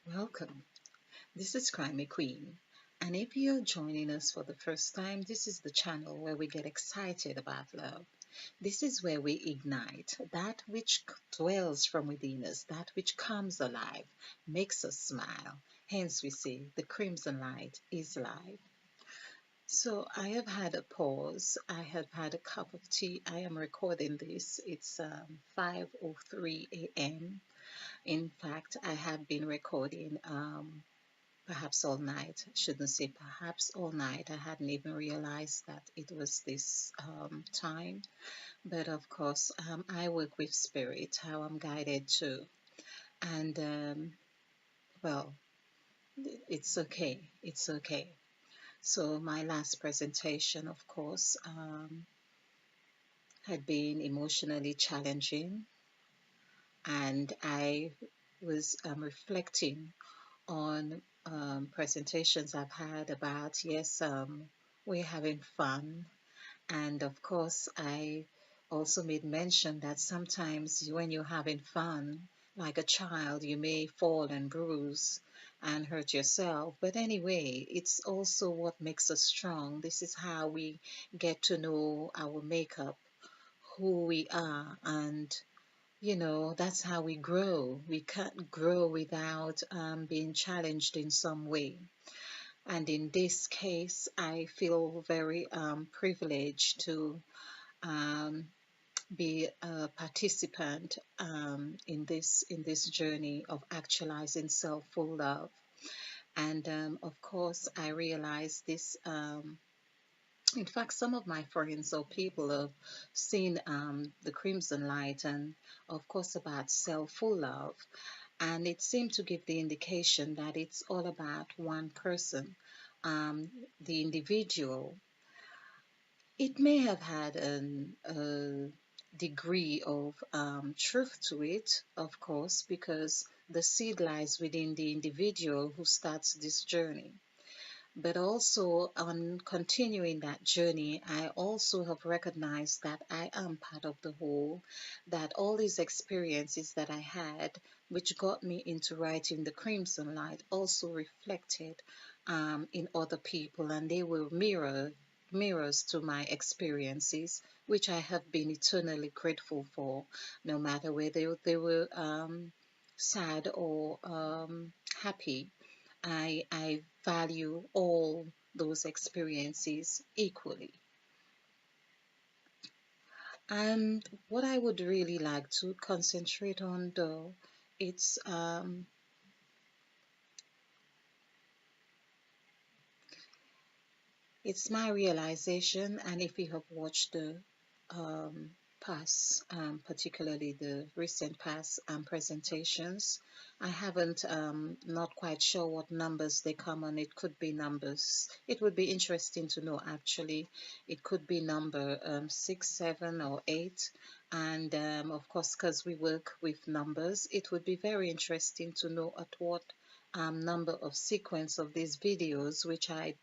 Welcome. This is Crimey Queen. And if you're joining us for the first time, this is the channel where we get excited about love. This is where we ignite that which dwells from within us, that which comes alive, makes us smile. Hence, we say the crimson light is life. So, I have had a pause. I have had a cup of tea. I am recording this. It's 5:03 a.m. In fact, I have been recording perhaps all night. I shouldn't say perhaps all night. I hadn't even realized that it was this time. But of course, I work with spirit, how I'm guided to. And well, it's okay. It's okay. So, my last presentation, of course, had been emotionally challenging. And I was reflecting on presentations I've had about, yes, we're having fun. And of course, I also made mention that sometimes when you're having fun, like a child, you may fall and bruise and hurt yourself. But anyway, it's also what makes us strong. This is how we get to know our makeup, who we are, and that's how we grow. We can't grow without being challenged in some way. And in this case, I feel very privileged to um, be a participant in this journey of actualizing self-full love. And of course, I realize this. In fact, some of my friends or people have seen the Crimson Light and, of course, about self-full love. And it seemed to give the indication that it's all about one person, the individual. It may have had a degree of truth to it, of course, because the seed lies within the individual who starts this journey. But also, on continuing that journey, I also have recognized that I am part of the whole, that all these experiences that I had, which got me into writing The Crimson Light, also reflected in other people, and they were mirrors to my experiences, which I have been eternally grateful for, no matter whether they were sad or happy. I value all those experiences equally. And what I would really like to concentrate on, though, it's it's my realization. And if you have watched the um, past, particularly the recent past presentations, I haven't, not quite sure what numbers they come on. It could be numbers. It would be interesting to know actually. It could be number 6, 7, or 8. And of course, because we work with numbers, it would be very interesting to know at what number of sequence of these videos, which I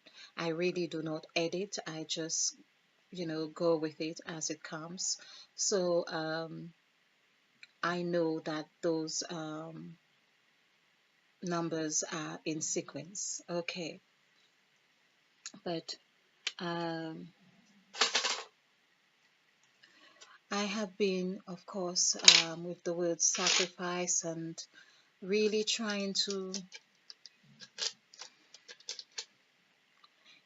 really do not edit. I just, go with it as it comes. So I know that those numbers are in sequence. Okay. But um, I have been, of course, with the word sacrifice and really trying to,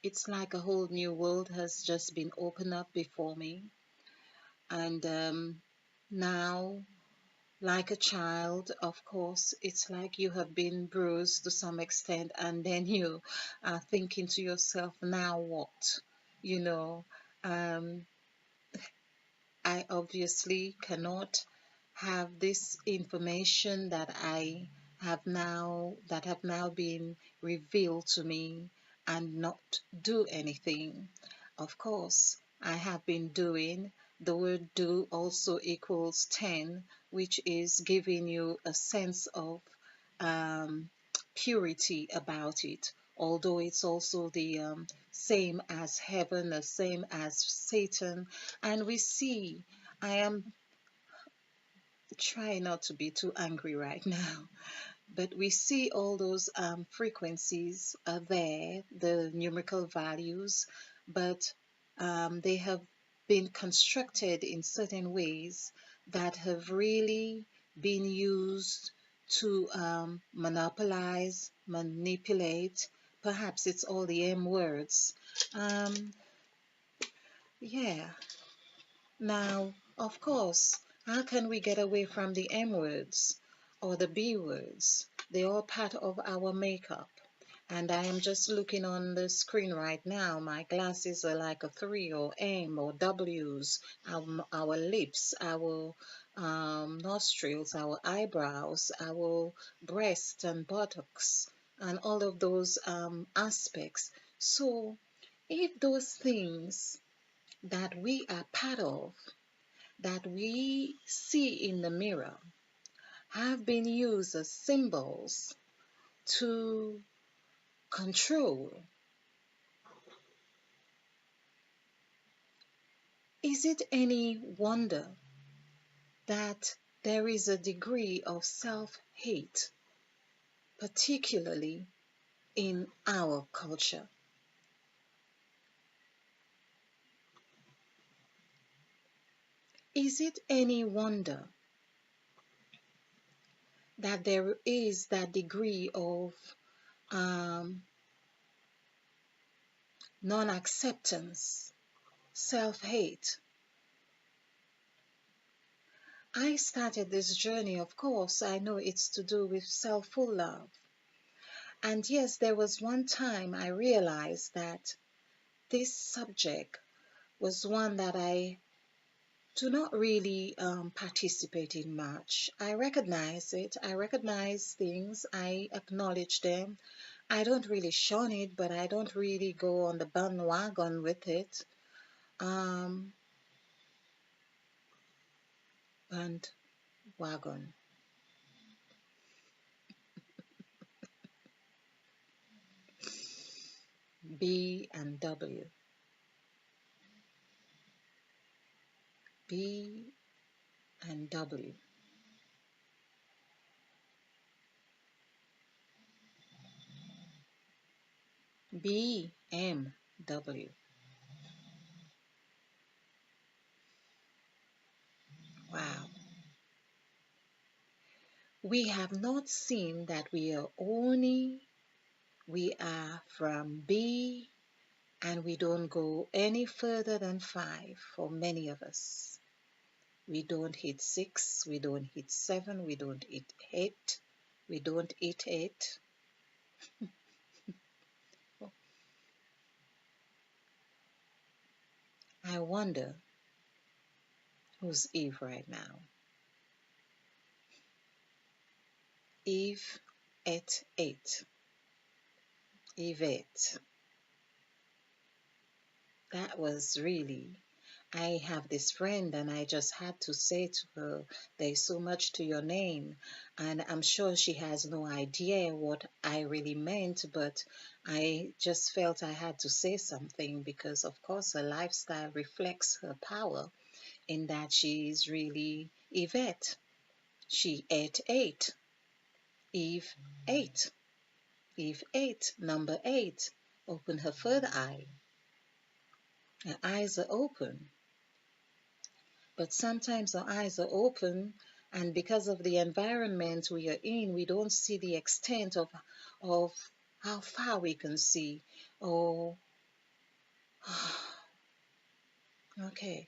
it's like a whole new world has just been opened up before me. And now, like a child, of course, it's like you have been bruised to some extent, and then you are thinking to yourself, now what? You know, um, I obviously cannot have this information that have now been revealed to me and not do anything. Of course, I have been doing. The word do also equals 10, which is giving you a sense of um, purity about it. Although it's also the same as heaven, the same as Satan. And we see, I am trying not to be too angry right now. but we see all those frequencies are there, the numerical values, but they have been constructed in certain ways that have really been used to monopolize, manipulate. Perhaps it's all the M words. Um, yeah. Now, of course, how can we get away from the M words or the B words? They're all part of our makeup. And I am just looking on the screen right now. My glasses are like a 3 or M or W's. Our lips, our nostrils, our eyebrows, our breast and buttocks, and all of those aspects. So, if those things that we are part of, that we see in the mirror, have been used as symbols to control, is it any wonder that there is a degree of self-hate, particularly in our culture? Is it any wonder that there is that degree of um, non-acceptance, self-hate? I started this journey, of course, I know it's to do with self-full love. And yes, there was one time I realized that this subject was one that I do not really participate in much. I recognize it, I recognize things, I acknowledge them. I don't really shun it, but I don't really go on the bandwagon with it. Um, Bandwagon. B and W. B and W. BMW. Wow. We have not seen that we are from B and we don't go any further than 5 for many of us. We don't hit 6, we don't hit 7, we don't hit 8, we don't hit 8. I wonder who's Eve right now. Eve at 8. Yvette. That was really, I have this friend and I just had to say to her, there's so much to your name. And I'm sure she has no idea what I really meant, but I just felt I had to say something because, of course, her lifestyle reflects her power in that she is really Yvette. She ate 8. Eve 8. Eve 8. Number 8. Open her third eye. Her eyes are open. But sometimes our eyes are open, and because of the environment we are in, we don't see the extent of how far we can see. Oh, okay.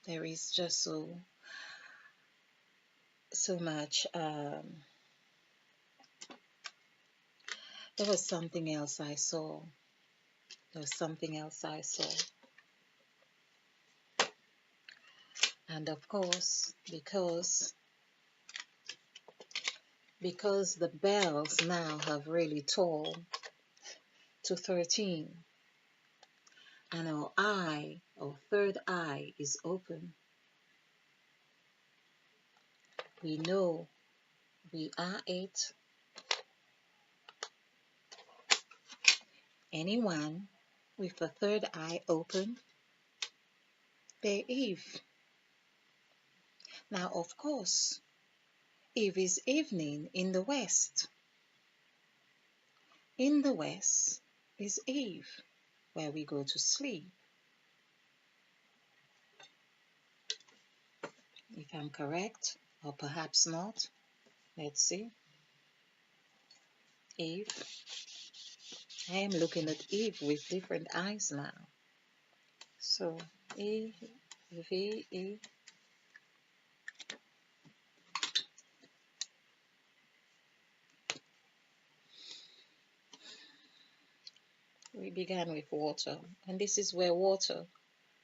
There is just so much. There was something else I saw. There was something else I saw. And of course, because the bells now have really tolled to 13, and our third eye is open, we know we are it. Anyone with a third eye open They're Eve. Now, of course, Eve is evening in the West. In the West is Eve, where we go to sleep. If I'm correct, or perhaps not, let's see. Eve. I am looking at Eve with different eyes now. So, E, V, E. We began with water, and this is where water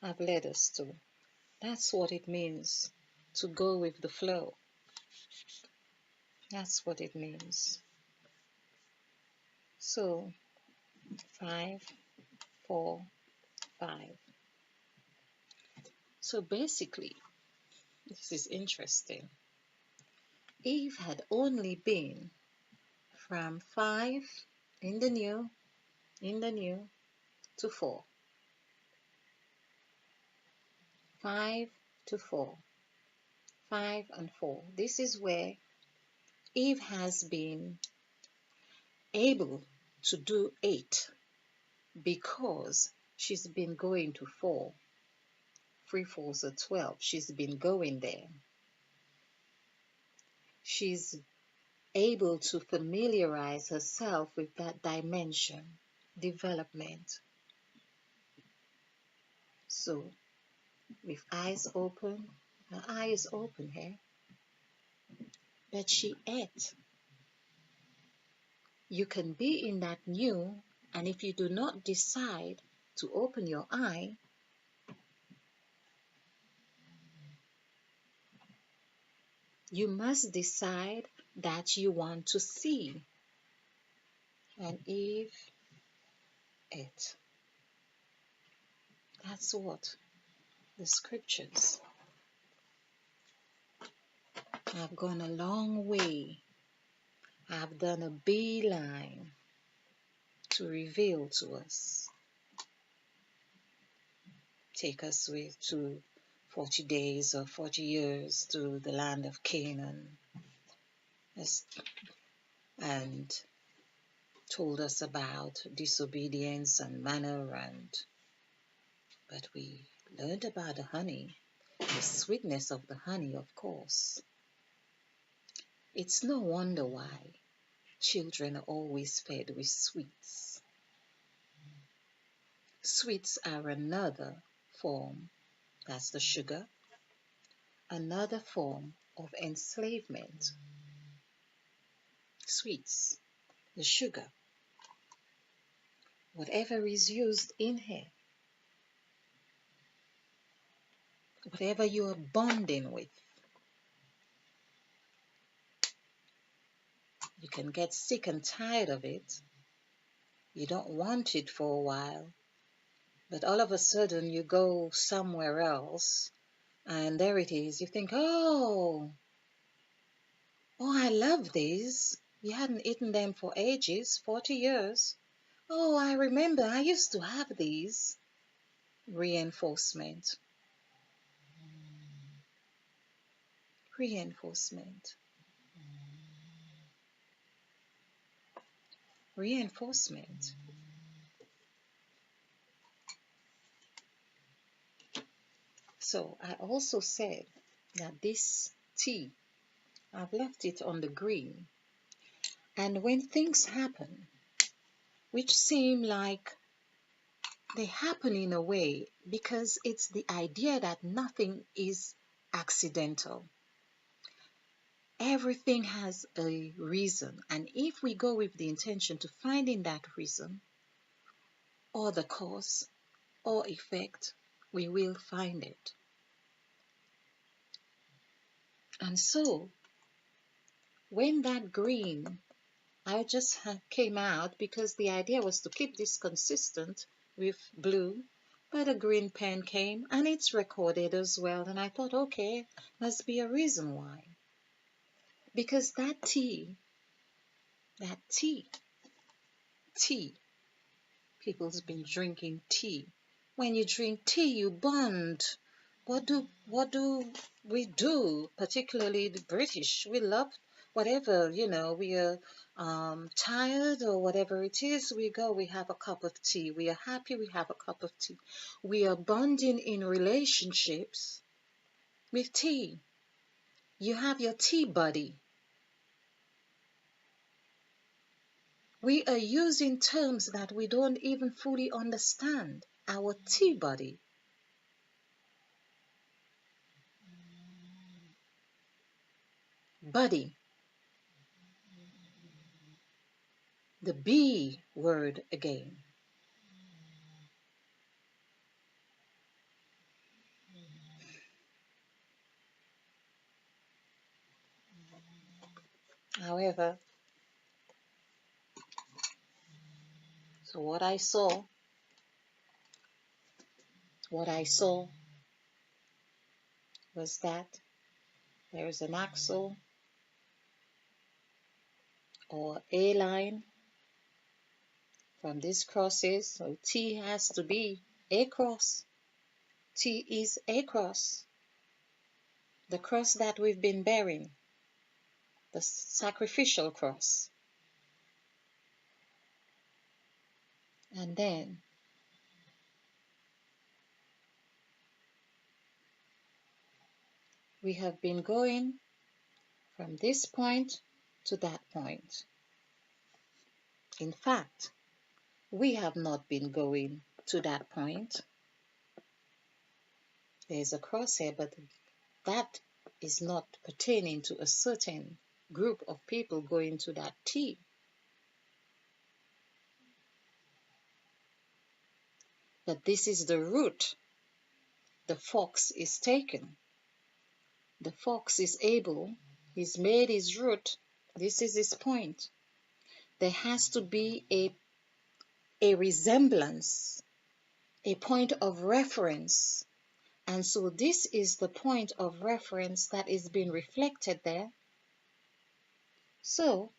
have led us to. That's what it means to go with the flow. That's what it means. So, 5, 4, 5. So basically, this is interesting. Eve had only been from 5 in the new to 4. 5 to 4. 5 and 4. This is where Eve has been able to do 8 because she's been going to 4. 3 4s are 12. She's been going there. She's able to familiarize herself with that dimension, development. So, with eyes open, her eyes open here, but she ate. You can be in that new, and if you do not decide to open your eye, you must decide that you want to see. And Eve ate. That's what the scriptures have gone a long way. Have done a beeline to reveal to us. Take us with to 40 days or 40 years to the land of Canaan, and told us about disobedience and manner, but we learned about the honey, the sweetness of the honey, of course. It's no wonder why children are always fed with sweets. Sweets are another form, that's the sugar, another form of enslavement. Sweets, the sugar, whatever is used in here, whatever you are bonding with, you can get sick and tired of it. You don't want it for a while, but all of a sudden you go somewhere else and there it is. You think, oh, I love these. You hadn't eaten them for ages, 40 years. Oh, I remember I used to have these. Reinforcement. Reinforcement. Reinforcement. So I also said that this tea, I've left it on the green. And when things happen, which seem like they happen in a way because it's the idea that nothing is accidental. Everything has a reason. And if we go with the intention to finding that reason, or the cause, or effect, we will find it. And so, when that green, I just came out because the idea was to keep this consistent with blue, but a green pen came and it's recorded as well. And I thought, okay, must be a reason why. Because that tea, people's been drinking tea. When you drink tea, you bond what do we do? Particularly the British, we love whatever, we are tired or whatever it is. We go, we have a cup of tea. We are happy, we have a cup of tea. We are bonding in relationships with tea. You have your tea buddy. We are using terms that we don't even fully understand. Our tea buddy. Buddy, the B word again. However, so what I saw was that there is an axle or a line from these crosses. So T has to be a cross. T is a cross. The cross that we've been bearing, the sacrificial cross. And then we have been going from this point to that point. In fact, we have not been going to that point. There's a cross here, but that is not pertaining to a certain group of people going to that T. But this is the route the fox is taken. The fox is able, he's made his route. This is his point. There has to be a resemblance, a point of reference. And so this is the point of reference that is being reflected there. So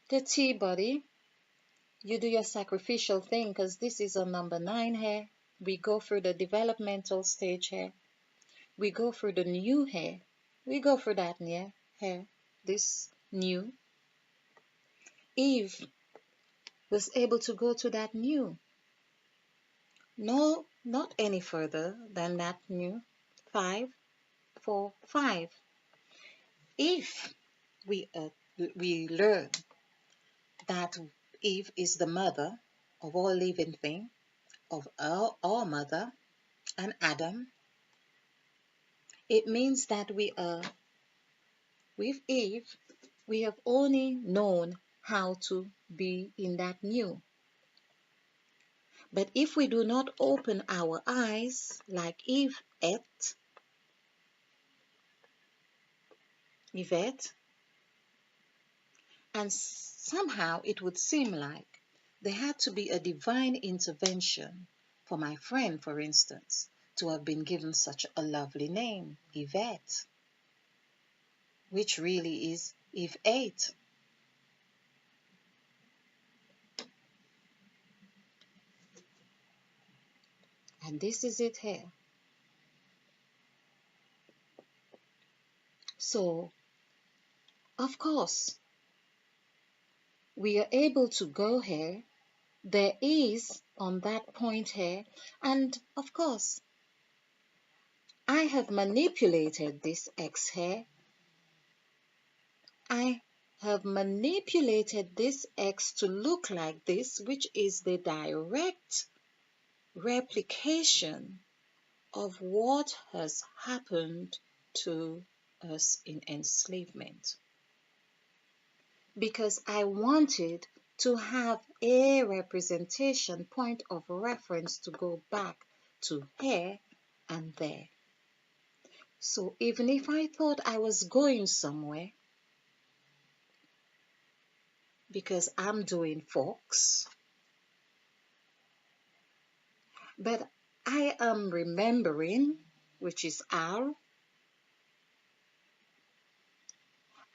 the T body, you do your sacrificial thing because this is on number 9 here. We go through the developmental stage here. We go through the new here. We go through that here, this new. Eve was able to go to that new. No, not any further than that new. 5, 4, 5. If we learn that Eve is the mother of all living thing, of our mother and Adam, it means that we are with Eve, we have only known how to be in that new. But if we do not open our eyes like Yvette, and somehow it would seem like there had to be a divine intervention for my friend, for instance, to have been given such a lovely name, Yvette, which really is Eve 8. And this is it here. So, of course, we are able to go here. There is on that point here, and of course, I have manipulated this X here. I have manipulated this X to look like this, which is the direct replication of what has happened to us in enslavement. Because I wanted to have a representation point of reference to go back to here and there. So even if I thought I was going somewhere, because I'm doing Fox, but I am remembering, which is R,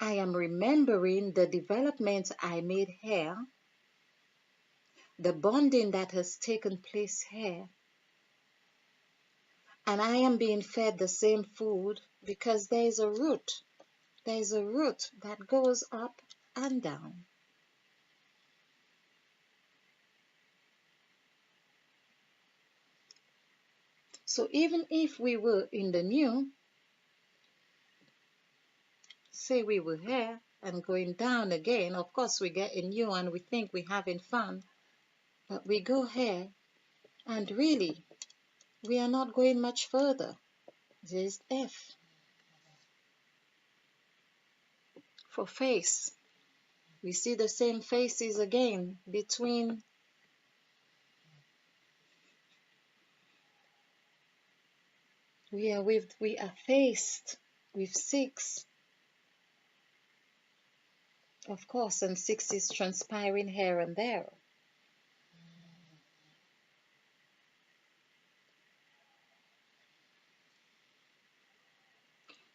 I am remembering the development I made here, the bonding that has taken place here, And I am being fed the same food because there is a root. There is a root that goes up and down. So even if we were in the new, say we were here and going down again, of course we get in new and we think we're having fun, but we go here and really we are not going much further. There's F for face. We see the same faces again between we are faced with 6, of course, and 6 is transpiring here and there.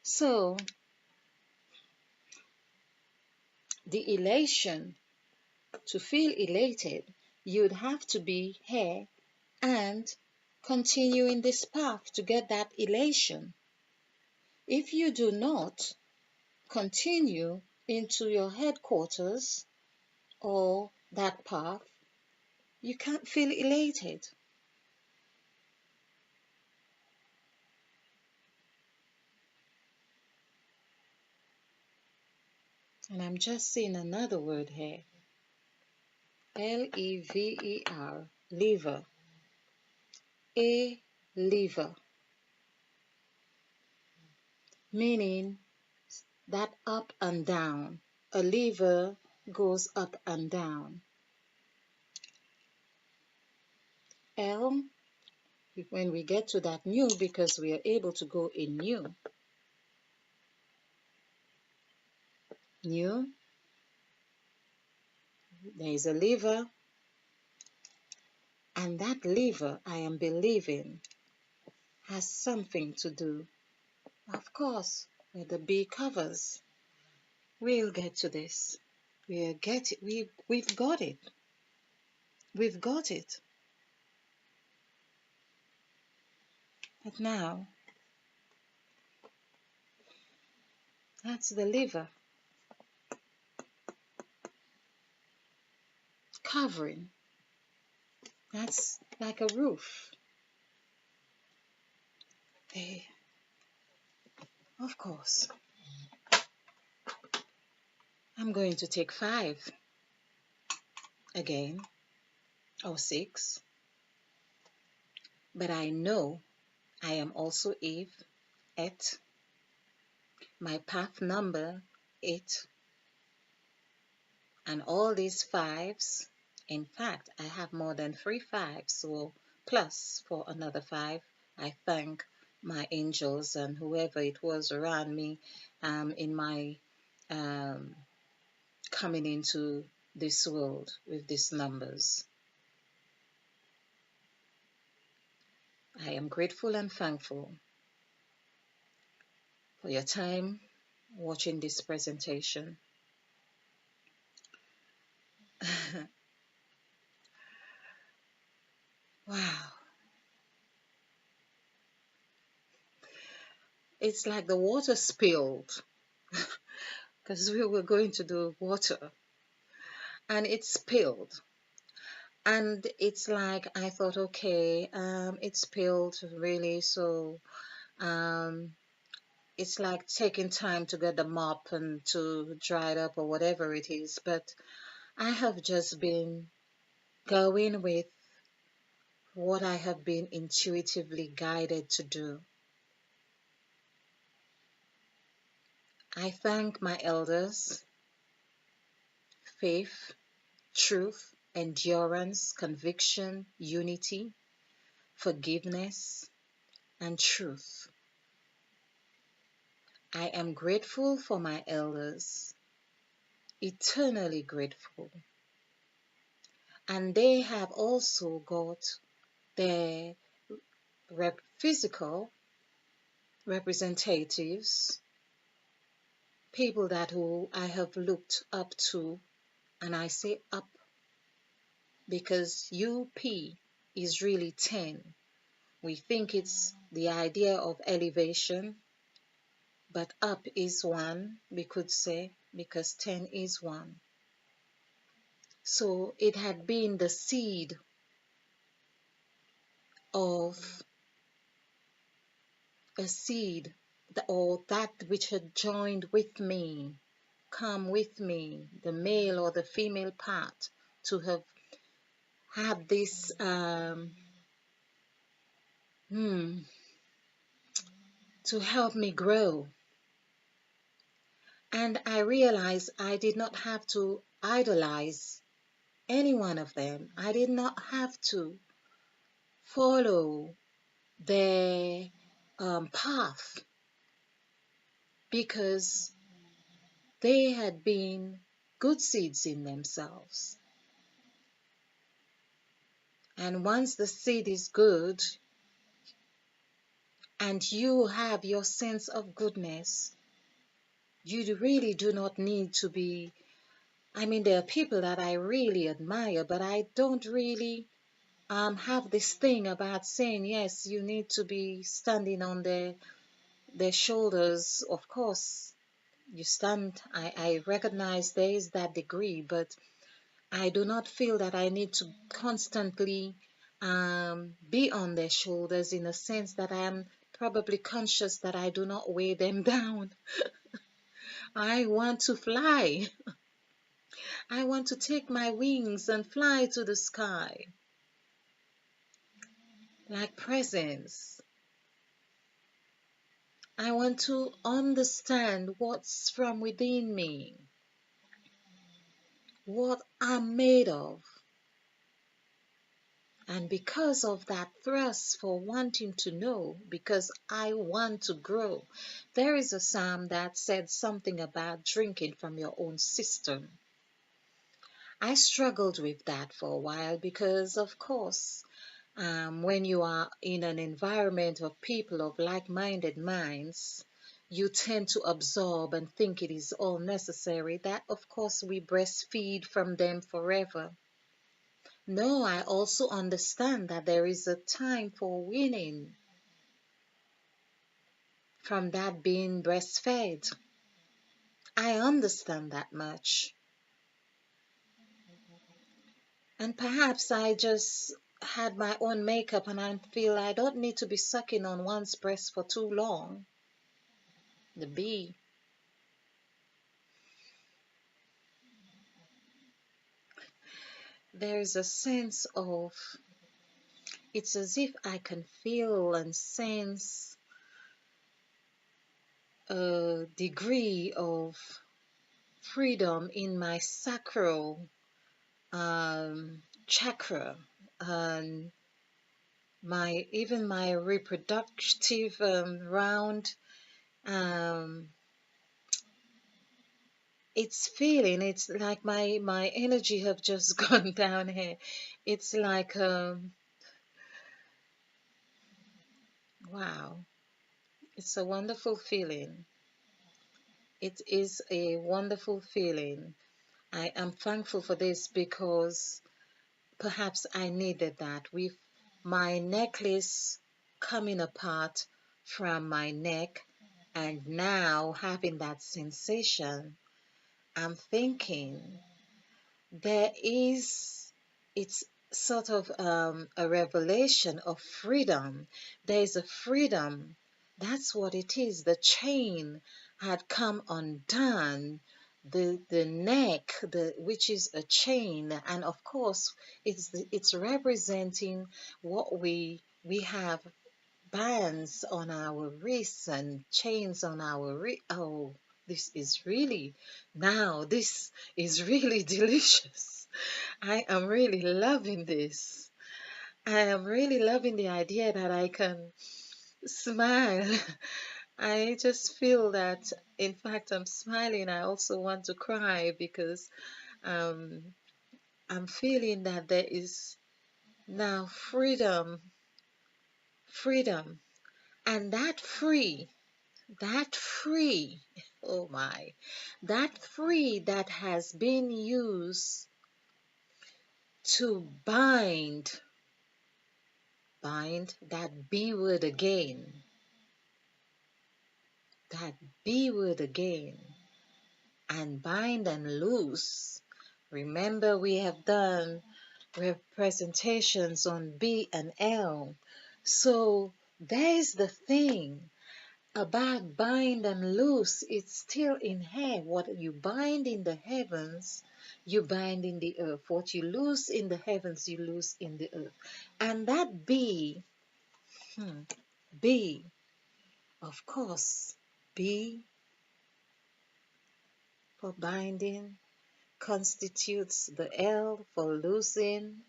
So the elation, to feel elated, you'd have to be here and continue in this path to get that elation. If you do not continue into your headquarters or that path, you can't feel elated. And I'm just seeing another word here. Lever, lever. A lever, meaning that up and down. A lever goes up and down. L, when we get to that new, because we are able to go in new. New, there is a lever, and that lever, I am believing, has something to do, of course, with the B covers. We'll get to this. We've got it. We've got it. But now, that's the lever. Covering. That's like a roof. Hey, of course. I'm going to take 5 again, or 6. But I know I am also Eve, et, my path number 8, and all these 5s. In fact, I have more than 3 5s, so plus for another 5. I thank my angels and whoever it was around me in my coming into this world with these numbers. I am grateful and thankful for your time watching this presentation. Wow. It's like the water spilled because we were going to do water and it spilled. And it's like I thought, okay, it spilled really, so it's like taking time to get the mop and to dry it up or whatever it is. But I have just been going with what I have been intuitively guided to do. I thank my elders, faith, truth, endurance, conviction, unity, forgiveness, and truth. I am grateful for my elders, eternally grateful. And they have also got their physical representatives, people that who I have looked up to, and I say up because UP is really 10. We think it's the idea of elevation, but up is one, we could say, because 10 is one. So it had been the seed of a seed, or that which had joined with me, come with me, the male or the female part, to have had this to help me grow. And I realized I did not have to idolize any one of them. I did not have to follow their path, because they had been good seeds in themselves. And once the seed is good and you have your sense of goodness, you really do not need to be. I mean, there are people that I really admire, but I don't really have this thing about saying, yes, you need to be standing on their shoulders. Of course, you stand, I recognize there is that degree, but I do not feel that I need to constantly be on their shoulders, in a sense that I am probably conscious that I do not weigh them down. I want to fly. I want to take my wings and fly to the sky like presents. I want to understand what's from within me, what I'm made of. And because of that thrust for wanting to know, because I want to grow, there is a psalm that said something about drinking from your own cistern. I struggled with that for a while because, of course, when you are in an environment of people of like-minded minds, you tend to absorb and think it is all necessary that, of course, we breastfeed from them forever. No, I also understand that there is a time for weaning from that being breastfed. I understand that much. And perhaps I just had my own makeup and I feel I don't need to be sucking on one's breast for too long. The bee. There's a sense of, it's as if I can feel and sense a degree of freedom in my sacral chakra, and my even my reproductive round. Um, it's like my energy have just gone down here. It's like wow, it's a wonderful feeling. It is a wonderful feeling. I am thankful for this because perhaps I needed that. With my necklace coming apart from my neck and now having that sensation, I'm thinking there is, it's sort of a revelation of freedom. There is a freedom. That's what it is. The chain had come undone. The neck, which is a chain, and of course it's representing what we have, bands on our wrists and chains on our wrists. Oh, this is really delicious. I am really loving this. I am really loving the idea that I can smile. I just feel that, in fact, I'm smiling. I also want to cry because um, I'm feeling that there is now freedom, and that free, oh my, that free that has been used to bind Bind, that B word again. That B word again. And bind and loose. Remember, we have done presentations on B and L. So there's the thing about bind and loose. It's still in here. What you bind in the heavens, you bind in the earth. What you loose in the heavens, you loose in the earth. And that B, B, of course, B for binding constitutes the L for loosing.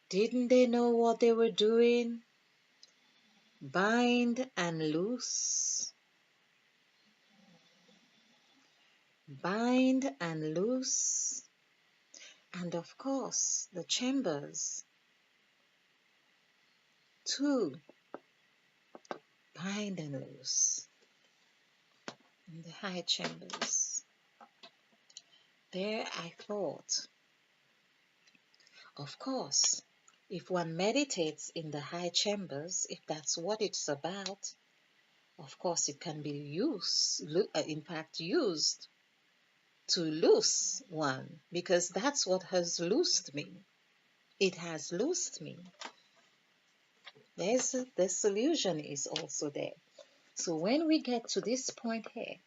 Didn't they know what they were doing? Bind and loose. Bind and loose. And of course, the chambers. Two, bind and loose. In the high chambers. There I thought, of course, if one meditates in the high chambers, if that's what it's about, of course it can be in fact used to loose one, because that's what has loosed me. It has loosed me. The solution is also there. So when we get to this point here,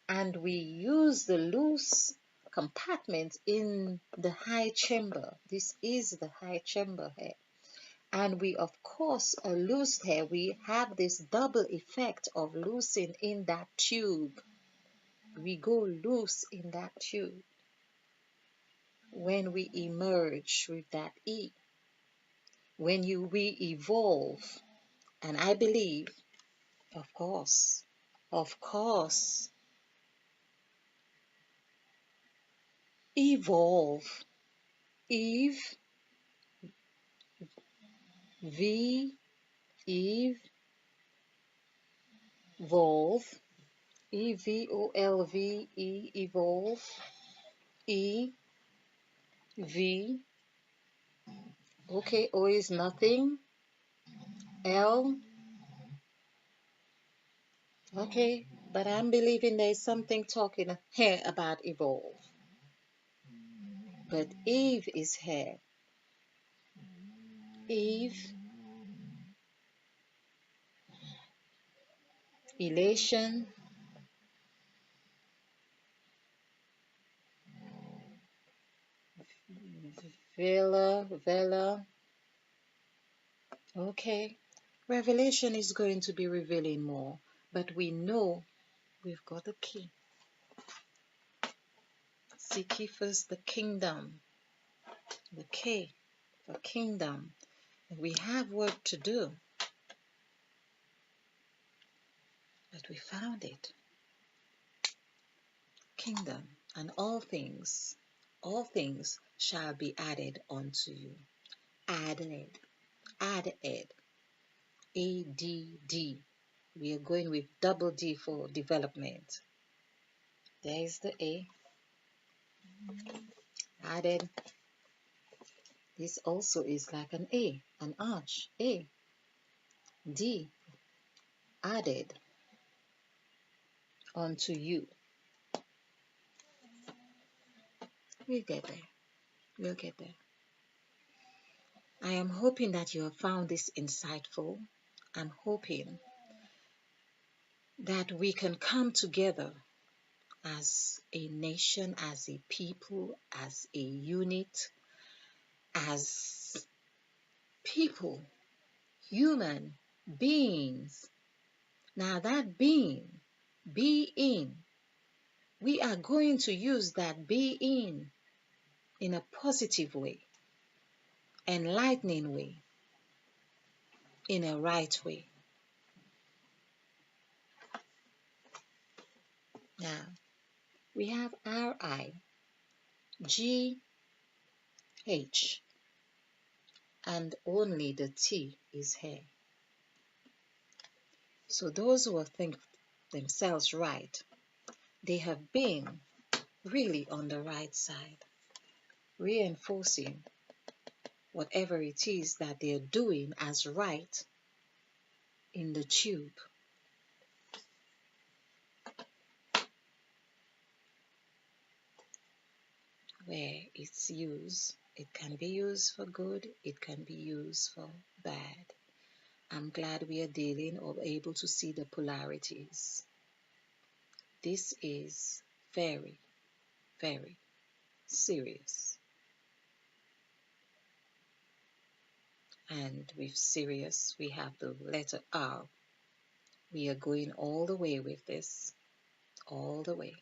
and we use the loose compartment in the high chamber, this is the high chamber here, and we of course are loosed here, we have this double effect of loosing in that tube. We go loose in that tube when we emerge with that E, when we evolve. And I believe, of course, evolve, Eve, V, Eve, volve, E-V-O-L-V-E, evolve, E, V, okay, O is nothing, L, okay, but I'm believing there's something talking here about evolve. But Eve is here. Eve, elation, Vela, okay. Revelation is going to be revealing more, but we know we've got a key. Seek ye first the kingdom, the K, the kingdom. We have work to do, but we found it. Kingdom, and all things shall be added unto you. Added, added, A-D-D. We are going with double D for development. There is the A. Added. This also is like an A, an arch. A. D. Added unto you. We'll get there. We'll get there. I am hoping that you have found this insightful. I'm hoping that we can come together as a nation, as a people, as a unit, as people, human beings. Now that being, we are going to use that being in a positive way, enlightening way, in a right way. Now, we have R-I-G-H, and only the T is here. So those who think themselves right, they have been really on the right side, reinforcing whatever it is that they're doing as right in the tube. Where it's used, it can be used for good, it can be used for bad. I'm glad we are dealing or able to see the polarities. This is very, very serious. And with serious, we have the letter R. We are going all the way with this, all the way.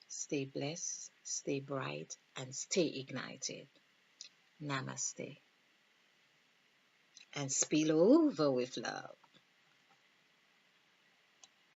Stay blessed, stay bright, and stay ignited. Namaste. And spill over with love.